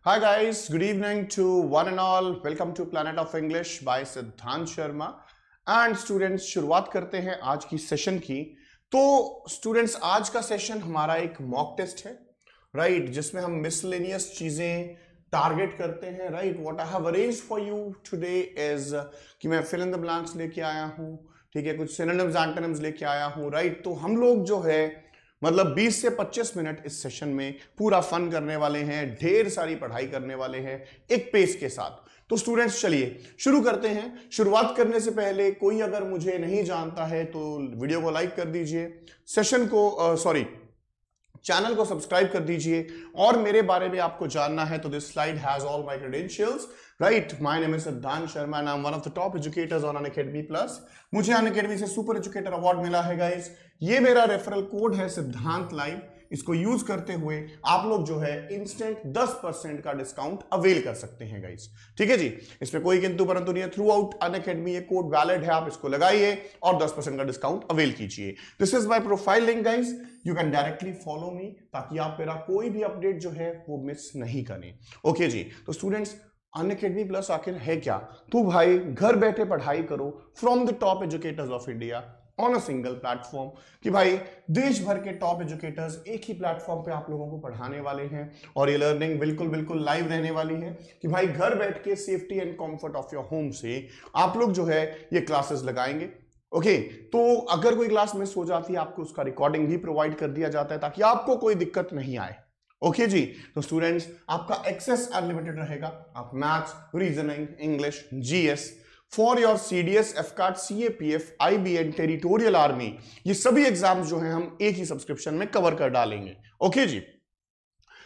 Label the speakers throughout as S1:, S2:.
S1: Hi guys, good evening to one and all. Welcome to Planet of English by सिद्धांत Sharma and students. शुरुआत करते हैं आज की सेशन की। तो स्टूडेंट्स, आज का सेशन हमारा एक मॉक टेस्ट है, राइट, जिसमें हम मिसलेनियस चीजें टारगेट करते हैं, right. What I have arranged for you today is कि मैं फिल इन द ब्लैंक्स लेके आया हूं, ठीक है, कुछ सिनोनिम्स एंटोनिम्स लेके आया हूं, राइट। तो हम लोग जो है मतलब 20 से 25 मिनट इस सेशन में पूरा फन करने वाले हैं, ढेर सारी पढ़ाई करने वाले हैं एक पेस के साथ। तो स्टूडेंट्स चलिए शुरू करते हैं। शुरुआत करने से पहले कोई अगर मुझे नहीं जानता है तो वीडियो को लाइक कर दीजिए, सेशन को चैनल को सब्सक्राइब कर दीजिए, और मेरे बारे में आपको जानना है तो this slide has all my credentials, right. My name is Siddhant Sharma and I am one of the top educators on Unacademy plus. मुझे अनअकैडमी से सुपर एजुकेटर अवार्ड मिला है गाइस। ये मेरा रेफरल कोड है सिद्धांत लाइव। इसको यूज करते हुए आप लोग जो है इंस्टेंट 10% का डिस्काउंट अवेल कर सकते हैं गाइस, ठीक है जी। इसमें कोई किंतु परंतु नहीं है। थ्रू आउट अनअकैडमी ये कोड वैलिड है, आप इसको लगाइए और 10% का डिस्काउंट अवेल कीजिए। This is my profile link guys, you can directly follow me ताकि आप मेरा कोई भी अपडेट जो है वो मिस नहीं करें। ओके जी। तो स्टूडेंट्स, अनअकैडमी प्लस आखिर है क्या? तो भाई घर बैठे पढ़ाई करो from the top educators of India on a single platform. कि भाई देश भर के टॉप एजुकेटर्स एक ही प्लेटफॉर्म पे आप लोगों को पढ़ाने वाले हैं, और ये लर्निंग बिल्कुल लाइव रहने वाली है। कि भाई घर बैठ के safety and comfort of your home से आप लोग जो है ये क्लासेस लगाएंगे। ओके, तो अगर कोई क्लास मिस हो जाती है आपको उसका रिकॉर्डिंग भी प्रोवाइड कर दिया जाता है ताकि आपको कोई दिक्कत नहीं आए। ओके जी। तो स्टूडेंट्स, आपका एक्सेस अनलिमिटेड रहेगा। आप maths, reasoning, English, GS for your CDS, AFCAT, CAPF, IBN, territorial army, ये सभी एग्जाम्स जो हैं हम एक ही सब्सक्रिप्शन में कवर कर डालेंगे। ओके जी।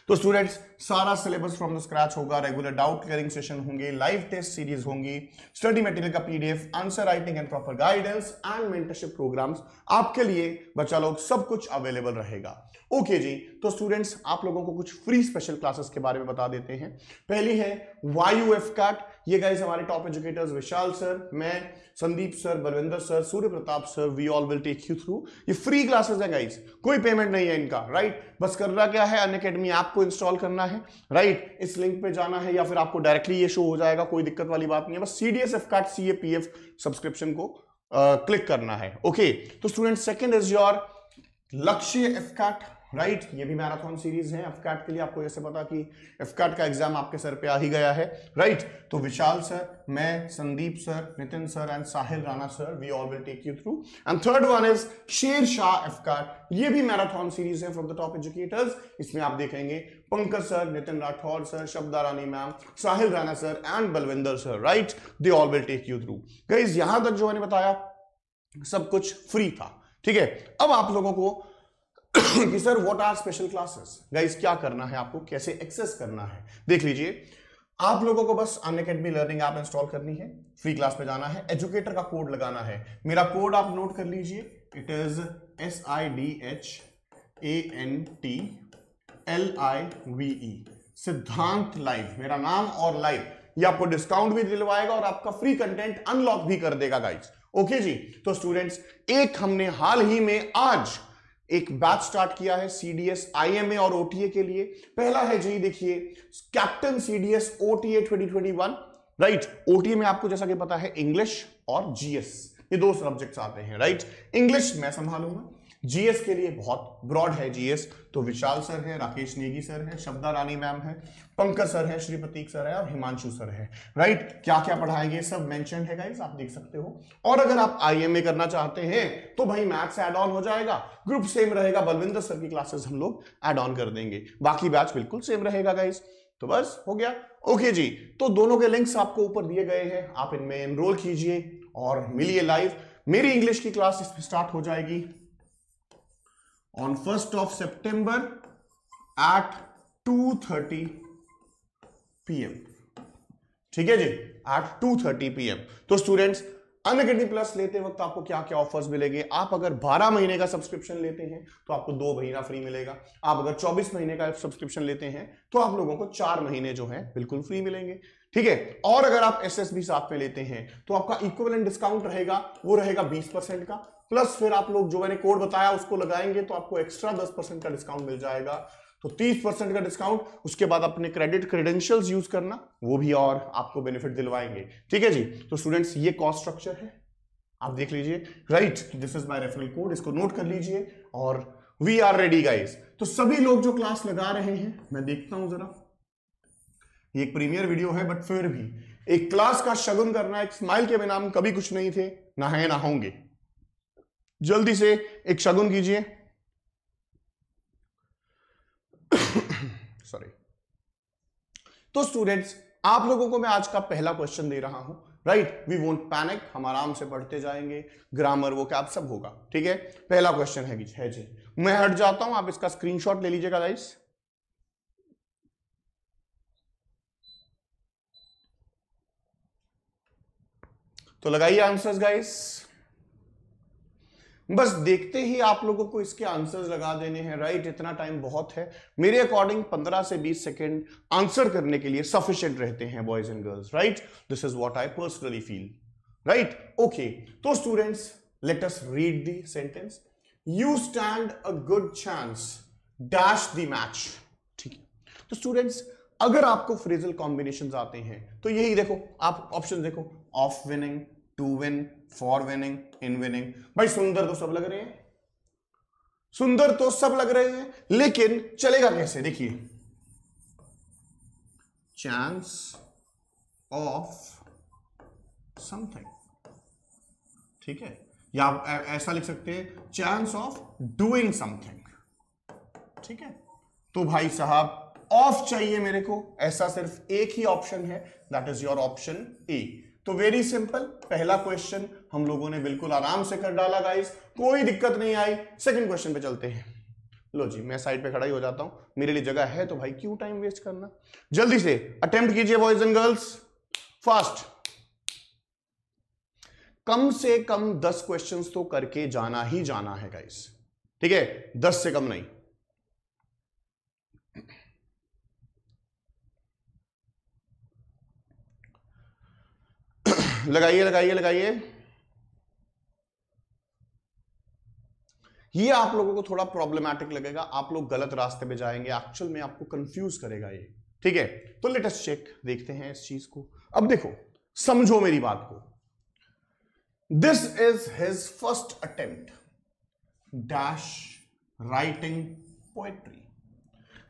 S1: तो स्टूडेंट्स, सारा सिलेबस फ्रॉम द स्क्रैच होगा, रेगुलर डाउट क्लियरिंग सेशन होंगे, लाइव टेस्ट सीरीज होंगी, स्टडी मटेरियल का PDF, answer writing and proper guidance and mentorship programs आपके लिए बच्चा लोग सब कुछ अवेलेबल रहेगा। ओके जी। तो स्टूडेंट्स, आप लोगों को कुछ फ्री स्पेशल क्लासेस के बारे में बता देते हैं। पहली है वायु एफकैट। ये गाइस हमारे टॉप एजुकेटर्स विशाल सर, मैं, Sandeep sir, Balwinder sir, Surya Pratap sir, we all will take you through. ये फ्री क्लासेस है गाइस, कोई पेमेंट नहीं है इनका, राइट। बस करना क्या है, अनअकैडमी ऐप को इंस्टॉल करना है, राइट। इस लिंक पे जाना है या फिर आपको डायरेक्टली ये शो हो जाएगा, कोई दिक्कत वाली बात नहीं है। बस सीडीएस, एफकैट, सीएपीएफ सब्सक्रिप्शन को क्लिक करना है। ओके। तो स्टूडेंट, सेकंड इज योर लक्ष्य एफकैट, राइट। ये भी मैराथन सीरीज है एफकैट के लिए। आपको जैसे पता कि एफकैट का एग्जाम आपके सर पे आ ही गया है, राइट। तो विशाल सर, मैं, Sandeep sir, Nitin sir and Sahil Rana sir, we all will take you through. And third one is Sher Shah AFCAT. ये भी मैराथन सीरीज है फ्रॉम द टॉप एजुकेटर्स। इसमें आप देखेंगे Pankaj sir, Nitin Rathore sir, Shabda Rani ma'am, Sahil Rana sir and Balwinder sir, right. They all will take you through. Guys, यहां तक जो मैंने बताया सब कुछ फ्री था, ठीक है। अब आप लोगों को कि sir what are special classes, guys क्या करना है आपको, कैसे एक्सेस करना है, देख लीजिए। आप लोगों को बस अनअकैडमी लर्निंग ऐप इंस्टॉल करनी है, फ्री क्लास पे जाना है, एजुकेटर का कोड लगाना है। मेरा कोड आप नोट कर लीजिए, इट इज SIDHANTLIVE, सिद्धांत लाइव, मेरा नाम और लाइव। ये आपको डिस्काउंट भी दिलवाएगा और आपका फ्री कंटेंट अनलॉक भी कर देगा गाइस। ओके जी। तो स्टूडेंट्स, एक हमने हाल ही में आज एक बैच स्टार्ट किया है सीडीएस, आईएमए और ओटीए के लिए। पहला है जी, देखिए, captain CDS OTA 2021, right. OTA में आपको जैसा कि पता है इंग्लिश और जीएस, ये दो सब्जेक्ट्स आते हैं, राइट। इंग्लिश मैं संभालूंगा, जीएस के लिए बहुत ब्रॉड है जीएस, तो विशाल सर है, राकेश नेगी सर है, शब्दा रानी मैम है, पंकज सर है, श्री प्रतीक सर है और हिमांशु सर है, राइट। क्या क्या पढ़ाएंगे सब मेंशन है गाइस, आप देख सकते हो। और अगर आप आईएमए करना चाहते हैं तो भाई मैथ्स ऐड ऑन हो जाएगा, ग्रुप सेम रहेगा, बलविंदर सर की क्लासेस हम लोग ऐड ऑन कर देंगे, बाकी बैच बिल्कुल सेम रहेगा गाइस। तो बस हो गया। ओके जी। तो दोनों के लिंक्स आपको ऊपर दिए गए हैं, आप इनमें एनरोल कीजिए और मिलिए लाइव। मेरी इंग्लिश की क्लास इसमें स्टार्ट हो जाएगी on 1st of September at 2:30 PM, ठीक है जी, at 2:30 PM। तो स्टूडेंट्स, अनअकैडमी प्लस लेते वक्त आपको क्या क्या ऑफर्स मिलेंगे? आप अगर 12 महीने का सब्सक्रिप्शन लेते हैं तो आपको 2 महीना फ्री मिलेगा। आप अगर 24 महीने का सब्सक्रिप्शन लेते हैं तो आप लोगों को 4 महीने जो है बिल्कुल फ्री मिलेंगे, ठीक है। और अगर आप एसएसबी साथ में लेते हैं तो आपका इक्विवेलेंट डिस्काउंट रहेगा, वो रहेगा 20% का, प्लस फिर आप लोग जो मैंने कोड बताया उसको लगाएंगे तो आपको एक्स्ट्रा 10% का डिस्काउंट मिल जाएगा। तो 30% का डिस्काउंट, उसके बाद अपने क्रेडिट क्रेडेंशियल्स यूज करना, वो भी और आपको बेनिफिट दिलवाएंगे। ठीक है जी। तो स्टूडेंट्स ये कॉस्ट स्ट्रक्चर है, आप देख लीजिए, right, this is my referral code, इसको नोट कर लीजिए और वी आर रेडी गाइस। तो सभी लोग जो क्लास लगा रहे हैं, मैं देखता हूं जरा, ये एक प्रीमियर वीडियो है बट फिर भी एक क्लास का शगुन करना, एक स्माइल के बिना हम कभी कुछ नहीं थे, ना है ना होंगे। जल्दी से एक शगुन कीजिए। सॉरी। तो स्टूडेंट्स, आप लोगों को मैं आज का पहला क्वेश्चन दे रहा हूं, राइट, वी वोंट पैनिक, हम आराम से पढ़ते जाएंगे, ग्रामर वो क्या सब होगा। ठीक है, पहला क्वेश्चन है जी, मैं हट जाता हूं, आप इसका स्क्रीनशॉट ले लीजिएगा गाइस। तो लगाइए आंसर्स गाइस, बस देखते ही आप लोगों को इसके आंसर्स लगा देने हैं, राइट, इतना टाइम बहुत है मेरे अकॉर्डिंग, 15 से 20 सेकेंड आंसर करने के लिए सफिशिएंट रहते हैं boys and girls, right, this is what I personally feel, right. Okay, तो students let us read the sentence, you stand a good chance dash the match. ठीक है, तो स्टूडेंट्स अगर आपको फ्रेजल कॉम्बिनेशंस आते हैं तो यही देखो, आप ऑप्शन देखो, of winning, to win, for winning, in winning. भाई सुंदर तो सब लग रहे हैं, सुंदर तो सब लग रहे हैं, लेकिन चलेगा कैसे, देखिए, चांस ऑफ समथिंग, ठीक है, या आप ऐसा लिख सकते हैं, चांस ऑफ डूइंग समथिंग। ठीक है, तो भाई साहब ऑफ चाहिए मेरे को, ऐसा सिर्फ एक ही ऑप्शन है, that is your option A. तो वेरी सिंपल, पहला क्वेश्चन हम लोगों ने बिल्कुल आराम से कर डाला गाइस, कोई दिक्कत नहीं आई। सेकंड क्वेश्चन पे चलते हैं। लो जी, मैं साइड पे खड़ा ही हो जाता हूं, मेरे लिए जगह है तो भाई क्यों टाइम वेस्ट करना, जल्दी से अटेम्प्ट कीजिए बॉयज एंड गर्ल्स, फास्ट। कम से कम 10 क्वेश्चंस तो करके जाना ही जाना है गाइस, ठीक है, 10 से कम नहीं। लगाइए लगाइए लगाइए। ये आप लोगों को थोड़ा प्रॉब्लमैटिक लगेगा, आप लोग गलत रास्ते पे जाएंगे, एक्चुअल में आपको कंफ्यूज करेगा ये। ठीक है, तो लेट अस चेक, देखते हैं इस चीज को। अब देखो, समझो मेरी बात को, this is his first attempt dash writing poetry.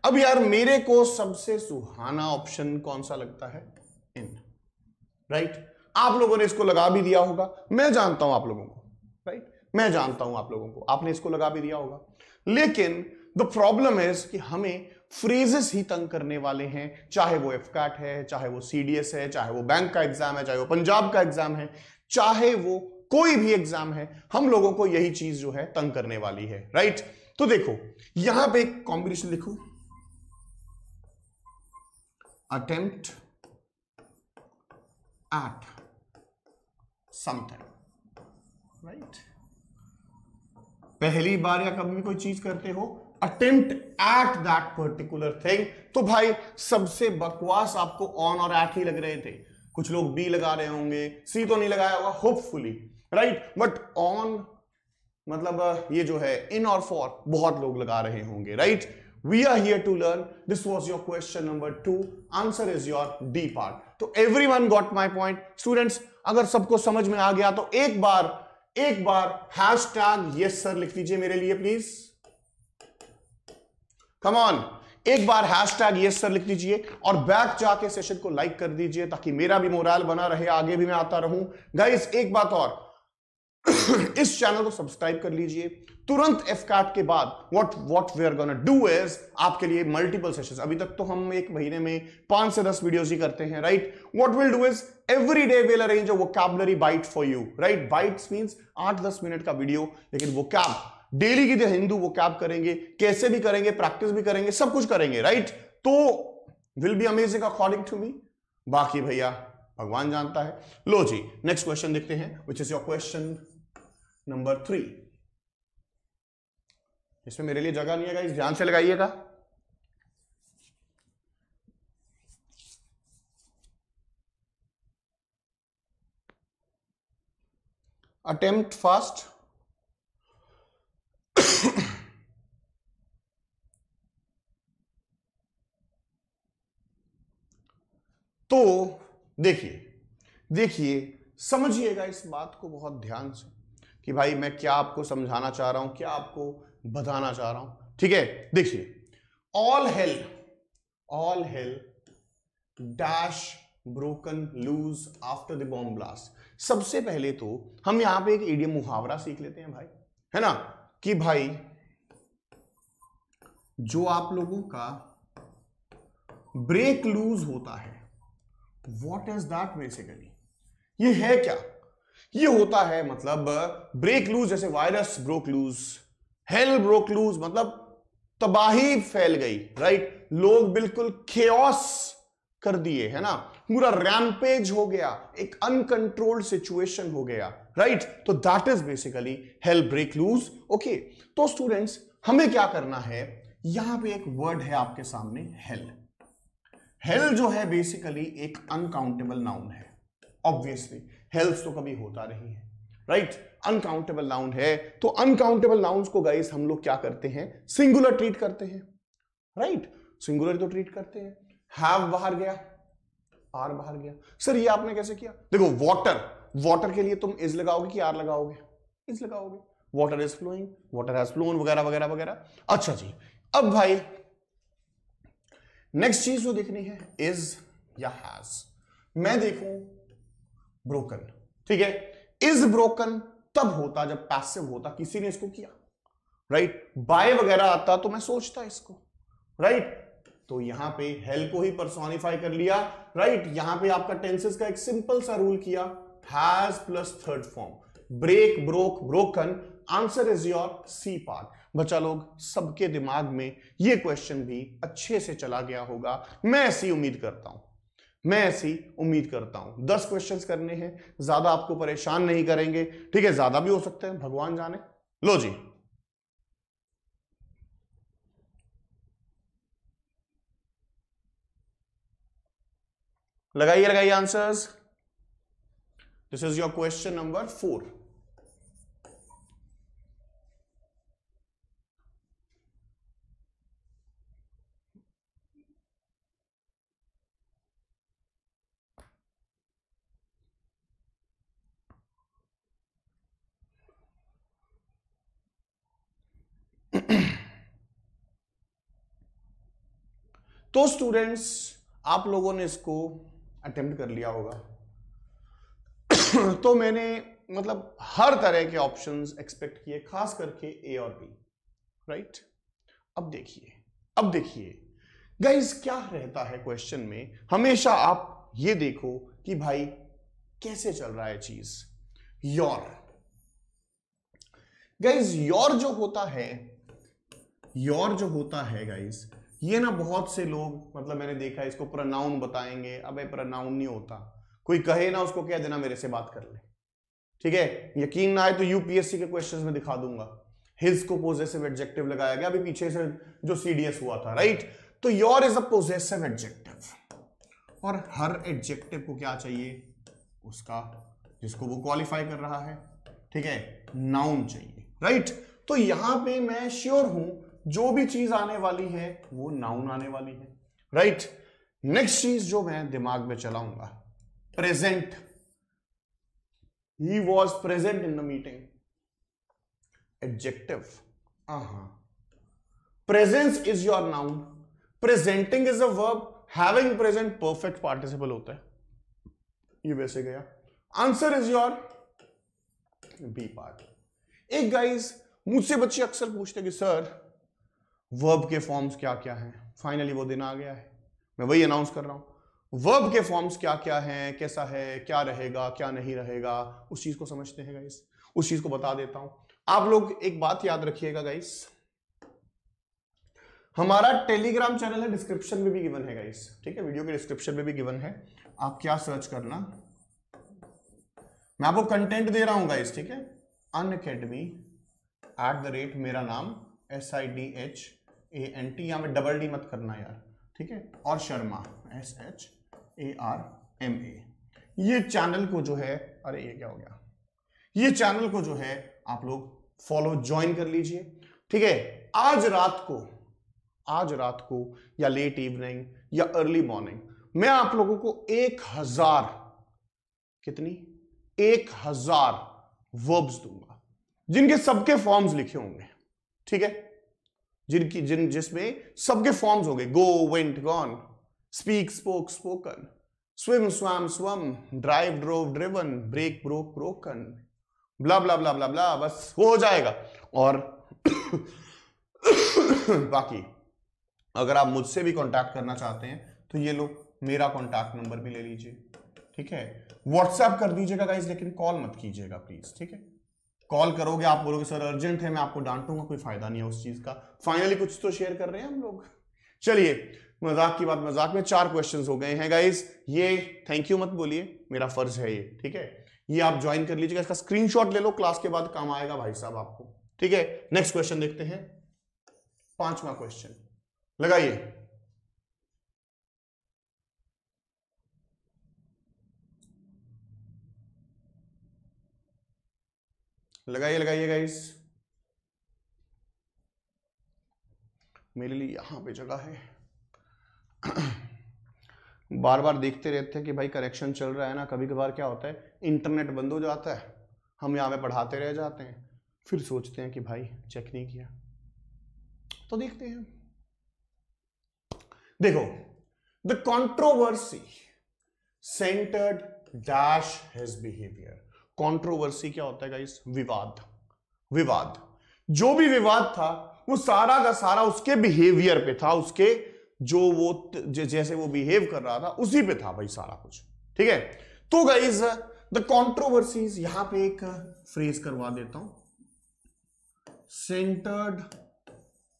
S1: अब यार मेरे को सबसे सुहाना ऑप्शन कौन सा लगता है, इन, राइट। आप लोगों ने इसको लगा भी दिया होगा, मैं जानता हूं आप लोगों को, राइट, मैं जानता हूं आप लोगों को, आपने इसको लगा भी दिया होगा, लेकिन द प्रॉब्लम इज कि हमें फ्रेजेस ही तंग करने वाले हैं, चाहे वो एफकैट है, चाहे वो सीडीएस है, चाहे वो बैंक का एग्जाम है, चाहे वो पंजाब का एग्जाम है, चाहे वो कोई भी एग्जाम है, हम लोगों को यही चीज जो है तंग करने वाली है, राइट। तो देखो यहां पे एक कॉम्बिनेशन लिखो, अटेम्प्ट एट समथिंग, राइट। पहली बार या कभी भी कोई चीज करते हो, attempt at that particular thing, तो भाई सबसे बकवास आपको ऑन और एट ही लग रहे थे। कुछ लोग बी लगा रहे होंगे, सी तो नहीं लगाया होगा होपफुली, राइट, बट ऑन मतलब ये जो है इन और फॉर बहुत लोग लगा रहे होंगे, right. We are here to learn, this was your question number 2, answer is your D part. तो everyone got my point. Students अगर सबको समझ में आ गया तो एक बार हैशटैग यस सर लिख दीजिए मेरे लिए प्लीज, कम ऑन, एक बार हैशटैग यस सर लिख दीजिए और बैक जाके सेशन को लाइक कर दीजिए ताकि मेरा भी मोराल बना रहे, आगे भी मैं आता रहूं। गाइस एक बात और, इस चैनल को सब्सक्राइब कर लीजिए। तुरंत एफकैट के बाद what we are gonna do is आपके लिए मल्टीपल सेशंस, अभी तक तो हम एक महीने में 5 से 10 वीडियोस ही करते हैं, right. What will do is every day will arrange a vocabulary bite for you, right. Bytes means 8-10 minute का वीडियो, लेकिन वोकैब डेली की हिंदू वोकैब करेंगे, कैसे भी करेंगे, प्रैक्टिस भी करेंगे, सब कुछ करेंगे, राइट। तो will be amazing according to me, बाकी भैया भगवान जानता है। लो जी नेक्स्ट क्वेश्चन देखते हैं, which is your question number 3। इसमें मेरे लिए जगह नहीं है गाइस, ध्यान से लगाइएगा। अटेम्प्ट फास्ट, तो देखिए समझिएगा इस बात को बहुत ध्यान से कि भाई मैं क्या आपको समझाना चाह रहा हूं, क्या आपको बताना चाह रहा हूं। ठीक है, देखिए all hell dash broken loose after the bomb blast. सबसे पहले तो हम यहां पे एक इडियम मुहावरा सीख लेते हैं भाई, है ना, कि भाई जो आप लोगों का ब्रेक लूज होता है, व्हाट इज दैट बेसिकली, ये है क्या, ये होता है मतलब ब्रेक लूज, जैसे virus broke loose, hell broke loose मतलब तबाही फैल गई, राइट, लोग बिल्कुल केओस कर दिए, है ना, पूरा रैम्पेज हो गया, एक अनकंट्रोल्ड सिचुएशन हो गया, राइट, तो that is basically hell break loose. Okay, तो स्टूडेंट्स हमें क्या करना है, यहां पे एक वर्ड है आपके सामने हेल। हेल जो है बेसिकली एक अनकाउंटेबल नाउन है, ऑब्वियसली हेल्थ तो कभी होता नहीं है, राइट, अनकाउंटेबल नाउन है, तो अनकाउंटेबल नाउन्स को गाइस हम लोग क्या करते हैं, सिंगुलर ट्रीट करते हैं, राइट, सिंगुलर तो ट्रीट करते हैं। हैव बाहर गया, आर बाहर गया, सर ये आपने कैसे किया, देखो वाटर के लिए तुम इज लगाओगे कि आर लगाओगे, इज लगाओगे, water is flowing, water has flown, वगैरह वगैरह वगैरह। अच्छा जी, अब भाई नेक्स्ट चीज जो देखनी है इज या हैज। मैं देखूं ब्रोकन, ठीक है, इज ब्रोकन तब होता जब पैसिव होता, किसी ने इसको किया, राइट, बाय वगैरह आता तो मैं सोचता इसको, राइट, तो यहां पे हेल को ही पर्सोनिफाई कर लिया, राइट, यहां पे आपका टेंसेस का एक सिंपल सा रूल किया, has plus third form, break broke broken, answer is your C part. बच्चा लोग सबके दिमाग में ये क्वेश्चन भी अच्छे से चला गया होगा, मैं ऐसी उम्मीद करता हूं, 10 क्वेश्चंस करने हैं, ज्यादा आपको परेशान नहीं करेंगे, ठीक है, ज्यादा भी हो सकते हैं, भगवान जाने। लो जी, लगाइए answers. This is your question number 4। तो स्टूडेंट्स आप लोगों ने इसको अटेम्प्ट कर लिया होगा तो मैंने मतलब हर तरह के ऑप्शंस एक्सपेक्ट किए, खास करके ए और बी, राइट। अब देखिए गाइस क्या रहता है क्वेश्चन में, हमेशा आप ये देखो कि भाई कैसे चल रहा है चीज। योर गाइस, योर जो होता है गाइस, ये ना बहुत से लोग मतलब मैंने देखा है इसको प्रोनाउन बताएंगे, अबे प्रोनाउन नहीं होता, कोई कहे ना उसको कह देना मेरे से बात कर ले, ठीक है, यकीन ना आए तो यूपीएससी के क्वेश्चंस में दिखा दूंगा, हिज को पोजेसिव एडजेक्टिव लगाया गया, अभी पीछे से जो सीडीएस हुआ था, राइट, तो your is a possessive adjective, और हर एडजेक्टिव को क्या चाहिए, उसका जिसको वो क्वालिफाई कर रहा है, ठीक है, नाउन चाहिए, राइट। तो यहां पे मैं श्योर हूं जो भी चीज आने वाली है वो नाउन आने वाली है, राइट। नेक्स्ट चीज जो मैं दिमाग में चलाऊंगा, present, he was present in the meeting, adjective, presence is your noun, presenting is a verb, having present perfect participle होता है, ये वैसे गया, answer is your B part. एक गाइस मुझसे बच्चे अक्सर पूछते कि सर वर्ब के फॉर्म्स क्या क्या हैं, फाइनली वो दिन आ गया है, मैं वही अनाउंस कर रहा हूं, वर्ब के फॉर्म्स क्या क्या हैं, कैसा है, क्या रहेगा क्या नहीं रहेगा, उस चीज को समझते हैं गाइस, उस चीज को बता देता हूं। आप लोग एक बात याद रखिएगा गाइस, हमारा टेलीग्राम चैनल है, डिस्क्रिप्शन में भी गिवन है गाइस, ठीक है, वीडियो के डिस्क्रिप्शन में भी गिवन है, आप क्या सर्च करना, मैं आपको कंटेंट दे रहा हूं गाइस, ठीक है, unacademy@ मेरा नाम SIDHANT, यहां में डबल डी मत करना यार, ठीक है, और शर्मा SHARMA, ये चैनल को जो है, अरे ये क्या हो गया, ये चैनल को जो है आप लोग फॉलो ज्वाइन कर लीजिए, ठीक है। आज रात को या लेट इवनिंग या अर्ली मॉर्निंग मैं आप लोगों को 1000 कितनी 1000 वर्ब्स दूंगा जिनके सबके फॉर्म्स लिखे होंगे, ठीक है, जिसमें सबके फॉर्म्स होंगे, go, went, gone, speak, spoke, spoken, swim, swam, swum, drive, drove, driven, break, broke, broken, blah blah blah blah blah, बस वो हो जाएगा। और बाकी अगर आप मुझसे भी कांटेक्ट करना चाहते हैं तो ये लो, मेरा कांटेक्ट नंबर भी ले लीजिए, ठीक है। व्हाट्सएप कर दीजिएगा गाइस, लेकिन कॉल मत कीजिएगा प्लीज, ठीक है। कॉल करोगे आप बोलोगे सर अर्जेंट है, मैं आपको डांटूंगा, कोई फायदा नहीं है उस चीज का। फाइनली कुछ तो शेयर कर रहे हैं हम लोग। चलिए, मजाक की बात मजाक में, 4 क्वेश्चंस हो गए हैं गाइस। ये थैंक यू मत बोलिए, मेरा फर्ज है ये, ठीक है। ये आप ज्वाइन कर लीजिएगा, इसका स्क्रीनशॉट ले लो, क्लास के बाद काम आएगा भाई साहब आपको, ठीक है। नेक्स्ट क्वेश्चन देखते हैं, 5वां क्वेश्चन लगाइए। लगाइए लगाइए गाइस, मेरे लिए यहां पे जगह है। बार बार देखते रहते हैं कि भाई करेक्शन चल रहा है ना, कभी कभार क्या होता है इंटरनेट बंद हो जाता है, हम यहाँ पे पढ़ाते रह जाते हैं, फिर सोचते हैं कि भाई चेक नहीं किया, तो देखते हैं। देखो, the controversy centred dash his behaviour. Controversy क्या होता है गाइस? विवाद। विवाद, जो भी विवाद था वो सारा का सारा उसके बिहेवियर पे था, उसके जो वो जैसे वो बिहेव कर रहा था उसी पे था भाई सारा कुछ, ठीक है। तो गाइस द कंट्रोवर्सीज, यहां पे एक फ्रेज करवा देता हूं, सेंटर्ड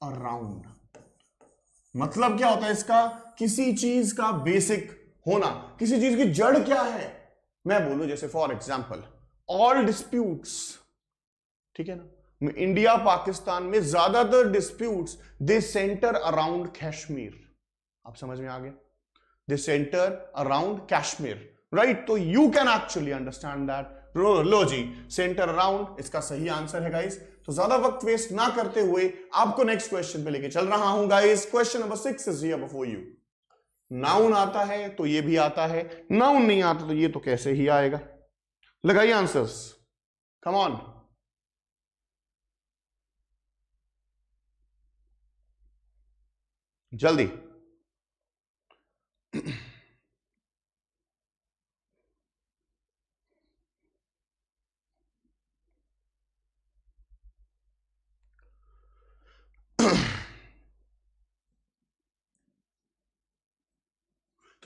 S1: अराउंड। मतलब क्या होता है इसका? किसी चीज का बेसिक होना, किसी चीज की जड़ क्या है। मैं बोलूं जैसे फॉर एग्जाम्पल ऑल डिस्प्यूट्स, ठीक है ना, इंडिया पाकिस्तान में ज्यादातर disputes they centre around Kashmir. आप समझ में आ गया? They centre around Kashmir, right. तो you can actually understand that. लो जी, सेंटर अराउंड इसका सही आंसर है गाइस। तो ज्यादा वक्त वेस्ट ना करते हुए आपको नेक्स्ट क्वेश्चन पे लेके चल रहा हूं guys. Question number 6 is here before you. Noun आता है तो ये भी आता है, नाउन नहीं आता तो ये तो कैसे ही आएगा। लगाइए आंसर्स, कम ऑन। जल्दी।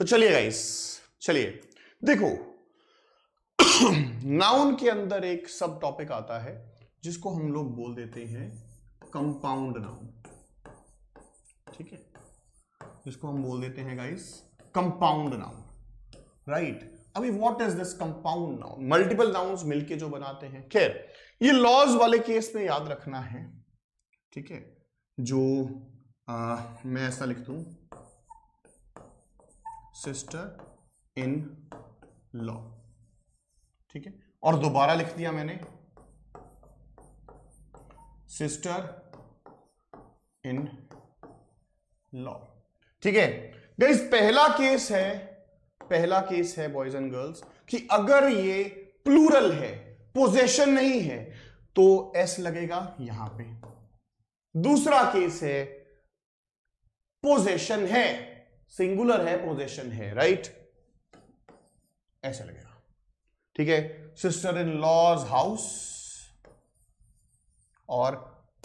S1: तो चलिए गाइस, चलिए देखो, नाउन के अंदर एक सब टॉपिक आता है जिसको हम लोग बोल देते हैं कंपाउंड नाउन, ठीक है, जिसको हम बोल देते हैं गाइस कंपाउंड नाउन, राइट। अभी what is this compound noun? Multiple nouns मिलके जो बनाते हैं। खैर, ये लॉज वाले केस में याद रखना है, ठीक है। जो मैं ऐसा लिख दूं, सिस्टर इन लॉ, ठीक है, और दोबारा लिख दिया मैंने सिस्टर इन लॉ, ठीक है गाइस। पहला केस है बॉयज एंड गर्ल्स कि अगर ये प्लूरल है, पोजेशन नहीं है, तो एस लगेगा यहां पे। दूसरा केस है पोजेशन है, सिंगुलर है, पोजेशन है, राइट, ऐसा लगेगा, ठीक है। सिस्टर इन लॉज हाउस और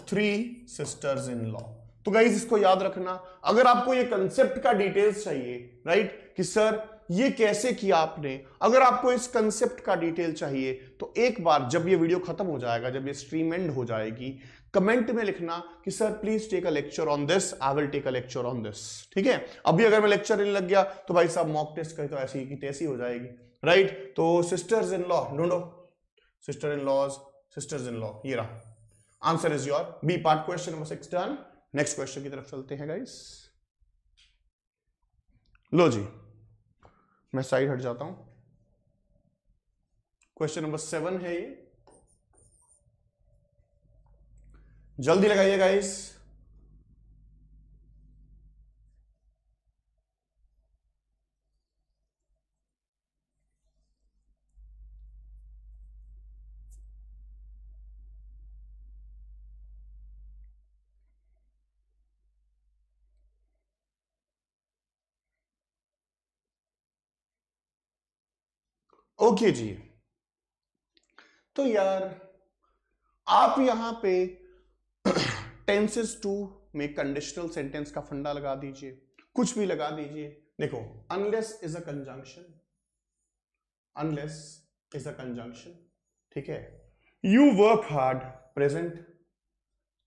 S1: 3 सिस्टर्स इन लॉ। तो गाइस इसको याद रखना। अगर आपको ये कंसेप्ट का डिटेल्स चाहिए, राइट, कि सर ये कैसे किया आपने, अगर आपको इस कंसेप्ट का डिटेल चाहिए तो एक बार जब ये वीडियो खत्म हो जाएगा, जब ये स्ट्रीम एंड हो जाएगी, कमेंट में लिखना कि sir please take a lecture on this, I will take a lecture on this, ठीक है। अभी अगर मैं लेक्चर लेने लग गया तो भाई साहब मॉक टेस्ट करी तो ऐसी की तैसी हो जाएगी, राइट। तो सिस्टर्स इन लॉ ढूंढो, sister in laws, sisters in law, ये रहा। Answer is your B part. Question number 6 done. Next question की तरफ चलते हैं गाइस। लो जी, मैं साइड हट जाता हूं। क्वेश्चन नंबर 7 है ये, जल्दी लगाइए गाइस। ओके जी, तो यार आप यहां पे टेंसेस टू में कंडीशनल सेंटेंस का फंडा लगा दीजिए, कुछ भी लगा दीजिए। देखो, unless is a conjunction, unless is a conjunction, ठीक है। यू वर्क हार्ड, प्रेजेंट,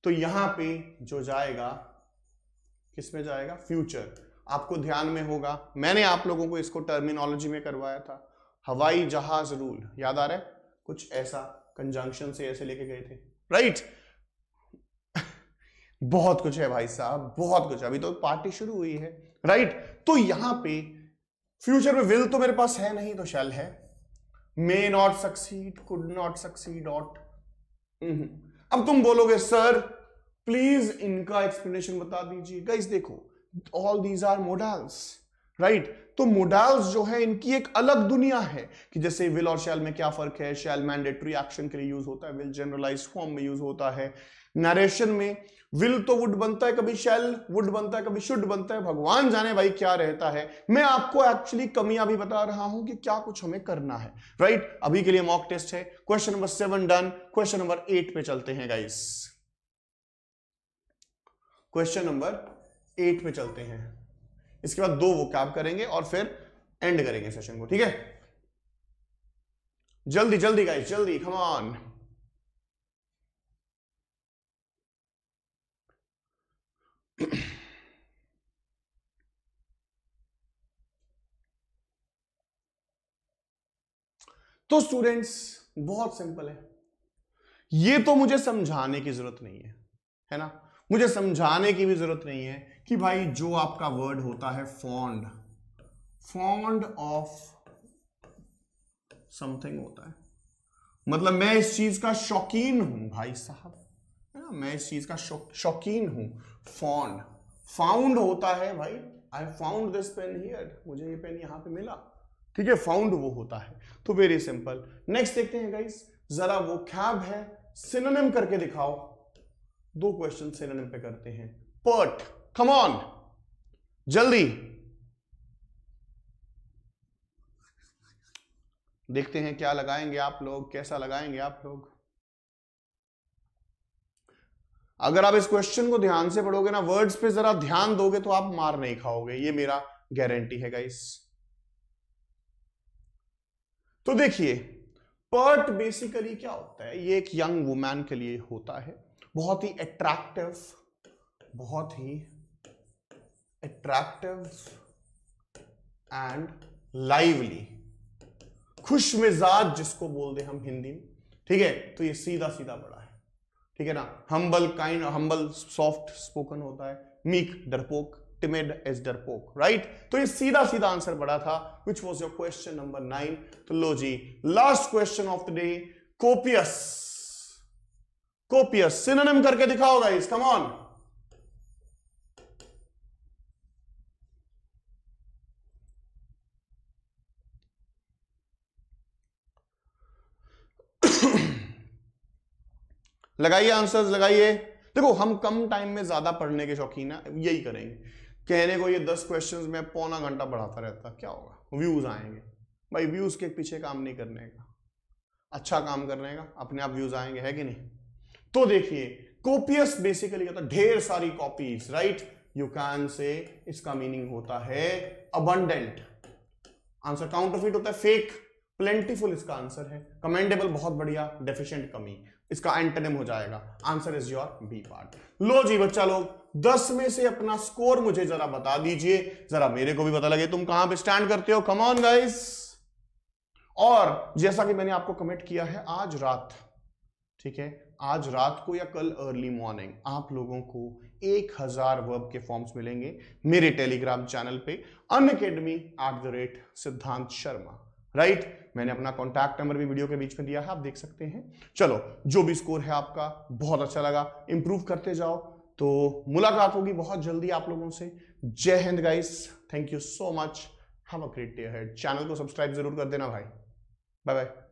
S1: तो यहां पे जो जाएगा किसमें जाएगा, फ्यूचर। आपको ध्यान में होगा, मैंने आप लोगों को इसको टर्मिनोलॉजी में करवाया था, हवाई जहाज रूल, याद आ रहा है? कुछ ऐसा कंजंक्शन से ऐसे लेके गए थे, राइट? बहुत कुछ है भाई साहब, बहुत कुछ, अभी तो पार्टी शुरू हुई है, राइट? तो यहां पे फ्यूचर में विल तो मेरे पास है नहीं, तो शैल है, may not succeed, could not succeed, ought. अब तुम बोलोगे सर प्लीज इनका एक्सप्लेनेशन बता दीजिए। गाइस देखो, all these are modals, right? तो मोडाल्स जो है इनकी एक अलग दुनिया है, कि जैसे विल और शैल में क्या फर्क है। शैल मैंडेटरी एक्शन के लिए यूज होता है, विल जनरलाइज फॉर्म में यूज होता है। नरेशन में विल तो वुड बनता है, कभी शैल वुड बनता है, कभी शुड बनता है, भगवान जाने भाई क्या रहता है। मैं आपको एक्चुअली कमियां भी बता रहा हूं कि क्या कुछ हमें करना है, राइट? अभी के लिए मॉक टेस्ट है, question number 7 done. Question number 8 पे चलते हैं गाइस, क्वेश्चन नंबर 8 पे चलते हैं। इसके बाद 2 वोकैब करेंगे और फिर एंड करेंगे सेशन को, ठीक है? जल्दी जल्दी गाइस, जल्दी, कम ऑन। तो स्टूडेंट्स बहुत सिंपल है, ये तो मुझे समझाने की जरूरत नहीं है ना? मुझे समझाने की भी जरूरत नहीं है कि भाई जो आपका वर्ड होता है फॉन्ड, फॉन्ड ऑफ समथिंग होता है, मतलब मैं इस चीज का शौकीन हूं भाई साहब, है ना? मैं इस चीज का शौकीन हूं। फॉन्ड, फाउंड होता है भाई, I found this pen here, मुझे ये पेन यहां पे मिला, ठीक है? फाउंड वो होता है। तो वेरी सिंपल। नेक्स्ट देखते हैं गाइस, जरा वो कैब है, सिनोनिम करके दिखाओ। 2 क्वेश्चन सिनोनिम पे करते हैं। पर्ट, कम ऑन, जल्दी देखते हैं क्या लगाएंगे आप लोग, कैसा लगाएंगे आप लोग। अगर आप इस क्वेश्चन को ध्यान से पढ़ोगे ना, वर्ड्स पे जरा ध्यान दोगे तो आप मार नहीं खाओगे, ये मेरा गारंटी है गाइस। तो देखिए, पर्ट बेसिकली क्या होता है, ये एक यंग वुमैन के लिए होता है, बहुत ही अट्रैक्टिव, बहुत ही अट्रैक्टिव एंड लाइवली, खुश मिजाज जिसको बोल दे हम हिंदी में, ठीक है? तो ये सीधा सीधा बड़ा है, ठीक है ना? Humble, kind, humble soft spoken होता है, मीक डरपोक, टिमिड एज डरपोक, राइट? तो ये सीधा सीधा आंसर बड़ा था, which was your question number 9। तो लो जी, last question of the day, copious, copious synonym करके दिखाओ गाइस, कम ऑन। लगाइए आंसर्स, लगाइए। देखो, हम कम टाइम में ज्यादा पढ़ने के शौकीन है, यही करेंगे। कहने को ये 10 क्वेश्चंस में पौना घंटा पढ़ाता रहता, क्या होगा? व्यूज आएंगे भाई, व्यूज के पीछे काम नहीं करने का, अच्छा काम करने का, अपने आप व्यूज आएंगे, है कि नहीं? तो देखिए, कोपियस बेसिकली कहता है ढेर सारी copies, right? You can say इसका मीनिंग होता है अबंडेंट। आंसर काउंटरफिट होता है फेक, प्लेंटीफुल इसका आंसर है, कमेंडेबल बहुत बढ़िया, डेफिशिएंट कमी इसका एंटोनिम हो जाएगा। Answer is your B part. लो जी बच्चा लोग, 10 में से अपना स्कोर मुझे जरा बता दीजिए, जरा मेरे को भी पता लगे तुम कहां पे स्टैंड करते हो। Come on guys. और जैसा कि मैंने आपको कमिट किया है, आज रात, ठीक है, आज रात को या कल अर्ली मॉर्निंग आप लोगों को 1000 वर्ब के फॉर्म्स मिलेंगे मेरे टेलीग्राम चैनल पे, unacademy@सिद्धांत शर्मा, राइट? मैंने अपना कॉन्टैक्ट नंबर भी वीडियो के बीच में दिया है, आप देख सकते हैं। चलो, जो भी स्कोर है आपका, बहुत अच्छा लगा, इंप्रूव करते जाओ। तो मुलाकात होगी बहुत जल्दी आप लोगों से। Jai Hind guys, thank you so much, have a great day ahead. Channel को सब्सक्राइब जरूर कर देना भाई। Bye bye.